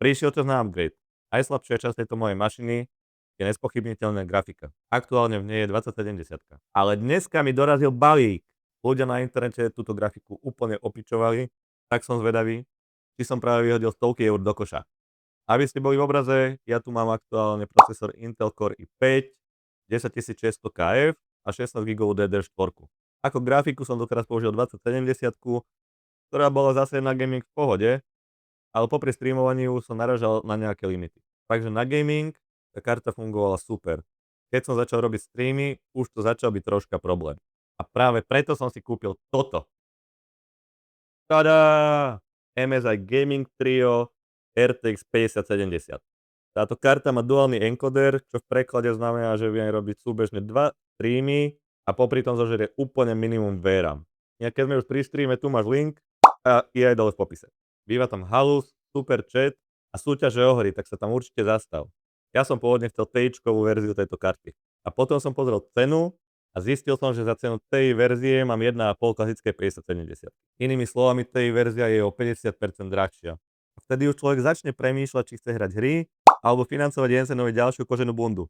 Prišiel čas na upgrade. Najslabšia časť tejto mojej mašiny je nespochybniteľná grafika. Aktuálne v nej je 2070. Ale dneska mi dorazil balík. Ľudia na internete túto grafiku úplne opičovali, tak som zvedavý, či som práve vyhodil stovky eur do koša. Aby ste boli v obraze, ja tu mám aktuálne procesor Intel Core i5, 10600 KF a 16 GB DDR4. Ako grafiku som doteraz použil 2070, ktorá bola zase na gaming v pohode, ale popri streamovaniu som naražal na nejaké limity. Takže na gaming tá karta fungovala super. Keď som začal robiť streamy, už to začal byť troška problém. A práve preto som si kúpil toto. Tada! MSI Gaming Trio RTX 5070. Táto karta má duálny encoder, čo v preklade znamená, že viem robiť súbežne 2 streamy a popri tom zožerie úplne minimum VRAM. Ja keď sme už pri streame, tu máš link a je aj dole v popise. Býva tam halus, super chat a súťaže o hry, tak sa tam určite zastav. Ja som pôvodne chcel TI-čkovú verziu tejto karty. A potom som pozrel cenu a zistil som, že za cenu TI verzie mám 1,5 klasické 5070. Inými slovami, TI verzia je o 50% drahšia. A vtedy už človek začne premýšľať, či chce hrať hry, alebo financovať Jensenovi ďalšiu koženú bundu.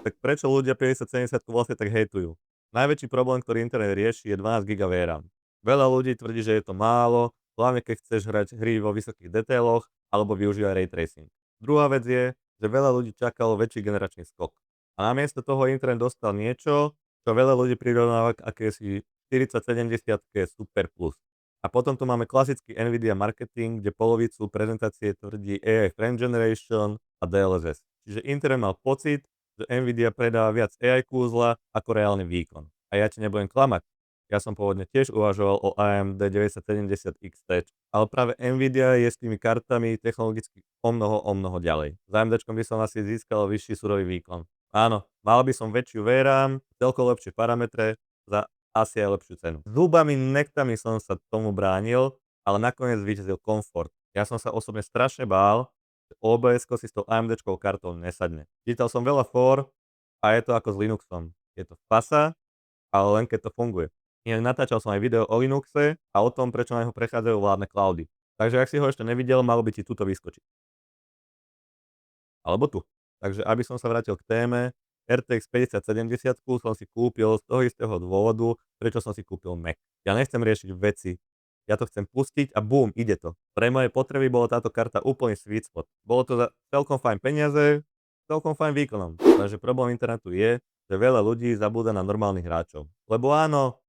Tak prečo ľudia 5070 vlastne tak hejtujú? Najväčší problém, ktorý internet rieši, je 12 GB VRAM. Veľa ľudí tvrdí, že je to málo, hlavne keď chceš hrať hry vo vysokých detailoch alebo využívať ray tracing. Druhá vec je, že veľa ľudí čakalo väčší generačný skok. A namiesto toho internet dostal niečo, čo veľa ľudí prirovnáva k akési 4070 Super Plus. A potom tu máme klasický Nvidia marketing, kde polovicu prezentácie tvrdí AI Frame Generation a DLSS. Čiže internet mal pocit, že Nvidia predáva viac AI kúzla ako reálny výkon. A ja ti nebudem klamať. Ja som pôvodne tiež uvažoval o AMD 970 XT, ale práve Nvidia je s tými kartami technologicky o mnoho ďalej. S AMDčkom by som asi získal vyšší surový výkon. Áno, mal by som väčšiu VRAM, celkovo lepšie parametre za asi aj lepšiu cenu. Zubami, nektami som sa tomu bránil, ale nakoniec zvíťazil komfort. Ja som sa osobne strašne bál, že OBS-ko si s tou AMDčkovou kartou nesadne. Čítal som veľa fór a je to ako s Linuxom. Je to fasa, ale len keď to funguje. Inak natáčal som aj video o Linuxe a o tom, prečo na neho prechádzajú vládne cloudy. Takže ak si ho ešte nevidel, malo by ti tuto vyskočiť. Alebo tu. Takže aby som sa vrátil k téme, RTX 5070 som si kúpil z toho istého dôvodu, prečo som si kúpil Mac. Ja nechcem riešiť veci. Ja to chcem pustiť a bum, ide to. Pre moje potreby bola táto karta úplný sweet spot. Bolo to za celkom fajn peniaze, celkom fajn výkonom. Lenže problém internetu je, že veľa ľudí zabúda na normálnych hráčov. Lebo áno,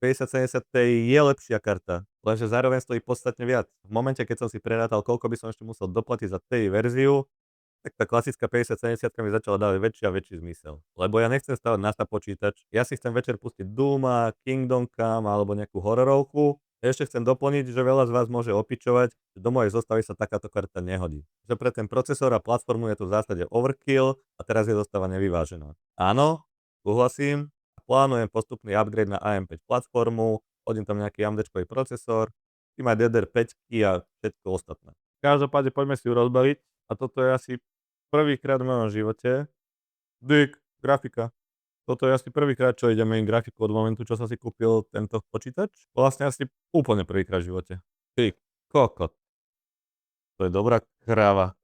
5070 Ti je lepšia karta, lenže zároveň stojí podstatne viac. V momente, keď som si prerátal, koľko by som ešte musel doplatiť za Ti verziu, tak tá klasická 5070 mi začala dávať väčší a väčší zmysel. Lebo ja nechcem stavať na počítač, ja si chcem večer pustiť Dooma, Kingdom Come alebo nejakú hororovku. Ešte chcem doplniť, že veľa z vás môže opičovať, že do mojej zostavy sa takáto karta nehodí. Že pre ten procesor a platformu je to v zásade overkill a teraz je zostava nevyvážená. Áno, súhlasím, plánujem postupný upgrade na AM5 platformu, hodím tam nejaký AMDčkový procesor, tým aj DDR5 a všetko ostatné. Každopádne poďme si ju rozbaliť a toto je asi prvýkrát v mojom živote. Grafika. Toto je asi prvýkrát, čo idem meniť grafiku od momentu, čo som si kúpil tento počítač. Vlastne asi úplne prvýkrát v živote. Ty kokot. To je dobrá kráva.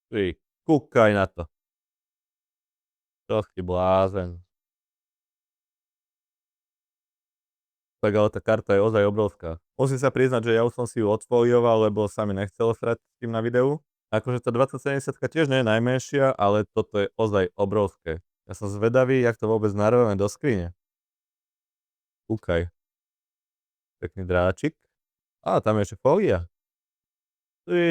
Ty, kúkaj na to. Čo si blázen. Tak ale tá karta je ozaj obrovská. Musím sa priznať, že ja už som si ju odfolioval, lebo sa mi nechcelo srať s tým na videu. Akože tá 2070 tiež nie je najmenšia, ale toto je ozaj obrovské. Ja som zvedavý, jak to vôbec narveme do skrine. Kúkaj. Pekný dráčik. Á, tam je ešte fólia. Ty.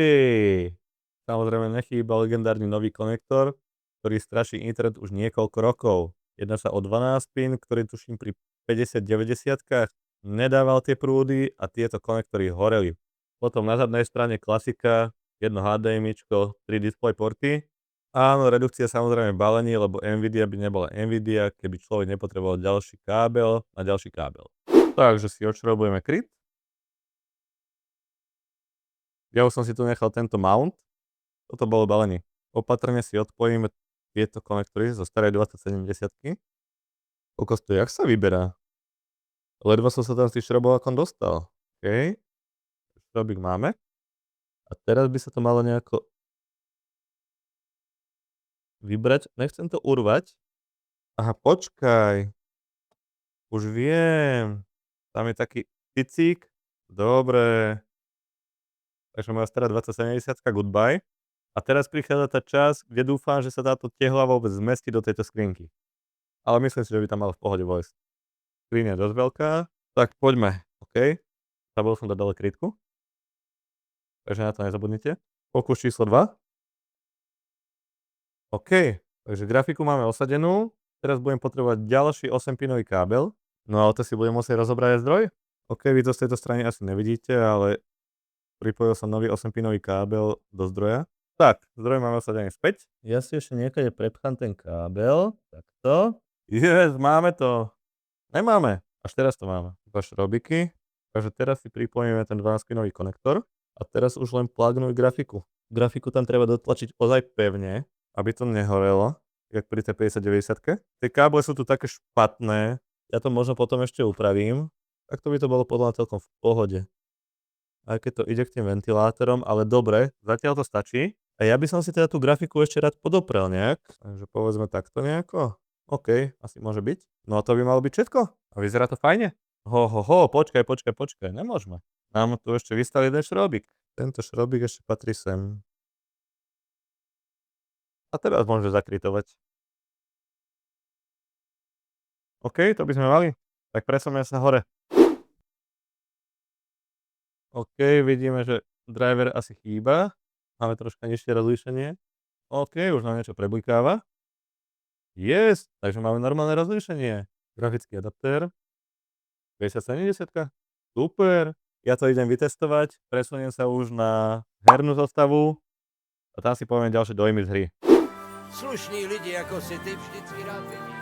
Samozrejme nechýba legendárny nový konektor, ktorý straší internet už niekoľko rokov. Jedná sa o 12 pin, ktorý tuším pri 50-90 nedával tie prúdy a tieto konektory horeli. Potom na zadnej strane klasika, jedno HDMIčko, 3 display porty. Áno, redukcia samozrejme balení, lebo Nvidia by nebola Nvidia, keby človek nepotreboval ďalší kábel na ďalší kábel. Takže si odšrobujeme kryt. Ja už som si tu nechal tento mount. Toto bolo balenie. Opatrne si odpojíme tieto konektory zo starej 2070. Koľko stojí, jak sa vyberá? Ledva som sa tam s tým šrobovákom dostal. OK. Robík máme. A teraz by sa to malo nejako vybrať. Nechcem to urvať. Aha, počkaj. Už viem. Tam je taký ticík. Dobre. Takže moja stará 2070 goodbye. A teraz prichádza tá časť, kde dúfam, že sa táto tehla vôbec zmestí do tejto skrinky. Ale myslím si, že by tam malo v pohode vojsť. Skriňa je dosť veľká. Tak poďme. OK. Zabudol som dať dole krytku. Takže na to nezabudnite. Pokus číslo 2. OK. Takže grafiku máme osadenú. Teraz budem potrebovať ďalší 8-pinový kábel. No ale to si budem musieť rozobrať aj zdroj. OK, vy to z tejto strany asi nevidíte, ale pripojil som nový 8-pinový kábel do zdroja. Tak, zdroj máme osadený späť. Ja si ešte niekade prepchám ten kábel. Takto. Yes, máme to. Nemáme. Až teraz to máme. Dva šrobiky. Takže teraz si pripojíme ten 12-pinový konektor. A teraz už len plugnuj grafiku. Grafiku tam treba dotlačiť ozaj pevne, aby to nehorelo, jak pri tej 5090. Tie káble sú tu také špatné. Ja to možno potom ešte upravím. Tak to by to bolo podľa mňa celkom v pohode. Aj keď to ide k tým ventilátorom, ale dobre, zatiaľ to stačí. A ja by som si teda tú grafiku ešte rád podoprel nejak. Takže povedzme takto nejako. OK, asi môže byť. No a to by malo byť všetko. A vyzerá to fajne. Počkaj, nemôžeme. Nám tu ešte vystal jeden šrobík. Tento šrobík ešte patrí sem. A teraz môže zakrytovať. OK, to by sme mali. Tak presunieme sa hore. OK, vidíme, že driver asi chýba. Máme troška nižšie rozlíšenie. OK, už nám niečo preblikáva. Yes, takže máme normálne rozlíšenie. Grafický adaptér. 5070. Super. Ja to idem vytestovať. Presuniem sa už na hernú zostavu. A tam si poviem ďalšie dojmy z hry. Slušní lidi jako si ty vždycky rád vidí.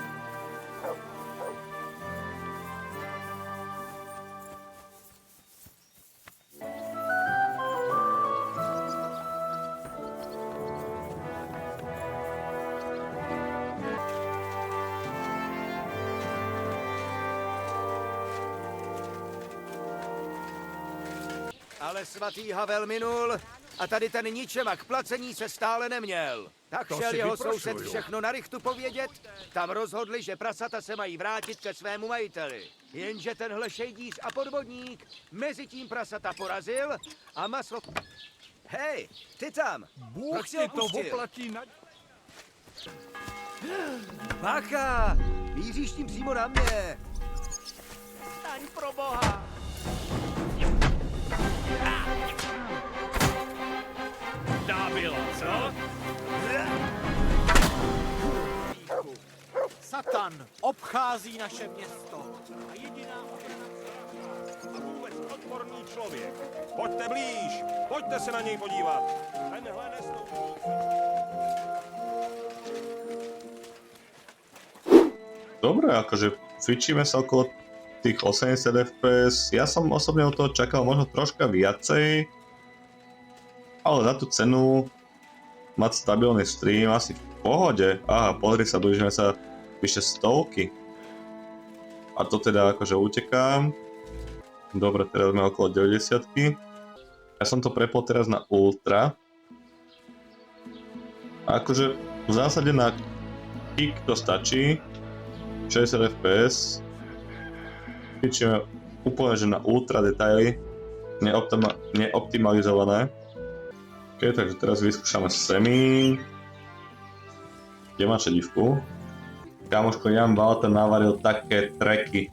Ale svatý Havel minul a tady ten ničema k placení se stále neměl. Tak To šel si jeho vyprošuju. soused všechno na rychtu povědět, tam rozhodli, že prasata se mají vrátit ke svému majiteli. Jenže tenhle šejdíř a podvodník mezi tím prasata porazil a maso... Hej, ty tam! Bůh Proč si ti ho to pustil? oplatí na... Bacha! Míříš tím přímo na mě! Staň pro boha! Dá bylo, co? Satan obchází naše město. A jediná A vůbec odporný člověk. Pojďte blíž, pojďte se na něj podívat. Tenhle neslouží. Dobre, akože cvičíme sa okolo tých 80 FPS. Ja som osobne od toho čakal možno troška viacej. Ale za tú cenu mať stabilný stream asi v pohode. Aha, pozri sa, blížime sa vyše 100. A to teda akože utekám. Dobre, teraz sme okolo 90. Ja som to prepol teraz na Ultra. A akože v zásade na kick to stačí. 60 fps. Cvičíme úplne, že na ultra detaily. Neoptimalizované. OK, takže teraz vyskúšame semi. Kde má šedivku? Kamoško, Jan Balta navaril také tracky.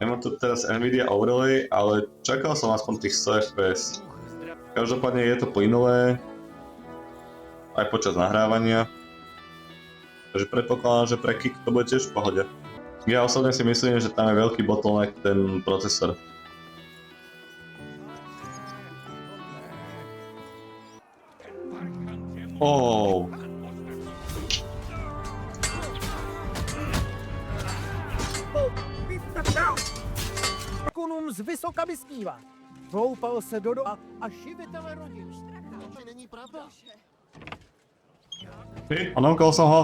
Nemám tu teraz Nvidia overlay, ale čakal som aspoň tých 100 fps. Každopádne je to plynulé. Aj počas nahrávania. Takže predpokladám, že pre kick to bude tiež v pohode. Ja osobne si myslím, že tam je veľký bottleneck ten procesor. Oh. Kunum z vysoka vysnívá. Hloupal se do a živitele rodin. To není pravda. Onomkol som ho.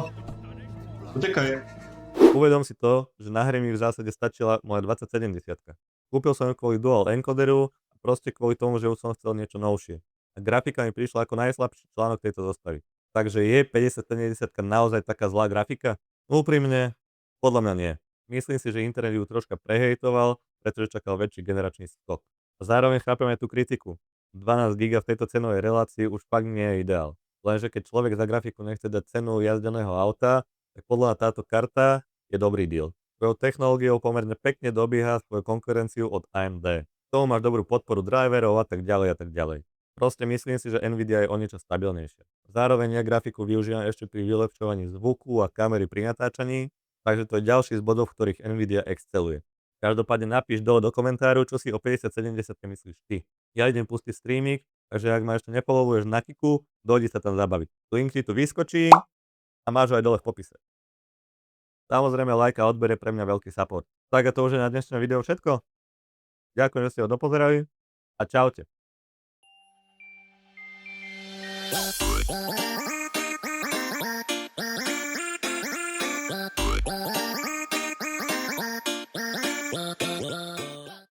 Utekaj. Uvedom si to, že na hry mi v zásade stačila moja 2070. Kúpil som ju kvôli dual encoderu a proste kvôli tomu, že už som chcel niečo novšie. A grafika mi prišla ako najslabší článok tejto zostavy. Takže je 5070 naozaj taká zlá grafika? Úprimne, podľa mňa nie. Myslím si, že internet ju troška prehejtoval, pretože čakal väčší generačný skok. A zároveň chápem aj tú kritiku. 12 GB v tejto cenovej relácii už fakt nie je ideál. Lenže keď človek za grafiku nechce dať cenu jazdeného auta, tak podľa mňa táto karta je dobrý deal. Svojou technológiou pomerne pekne dobieha svoju konkurenciu od AMD. K tomu máš dobrú podporu driverov a tak ďalej a tak ďalej. Proste myslím si, že Nvidia je o niečo stabilnejšia. Zároveň ja grafiku využívam ešte pri vylepšovaní zvuku a kamery pri natáčaní, takže to je ďalší z bodov, v ktorých Nvidia exceluje. Každopádne napíš do komentáru, čo si o 5070 myslíš ty. Ja idem pustiť streaming, takže ak ma ešte nepolovuješ na Kiku, dojdi sa tam zabaviť. Link ti tu vyskočí a máš ho aj dole v popise. Samozrejme like a odber je pre mňa veľký support. Tak a to už je na dnešné video všetko. Ďakujem, že ste ho dopozerali a čaute.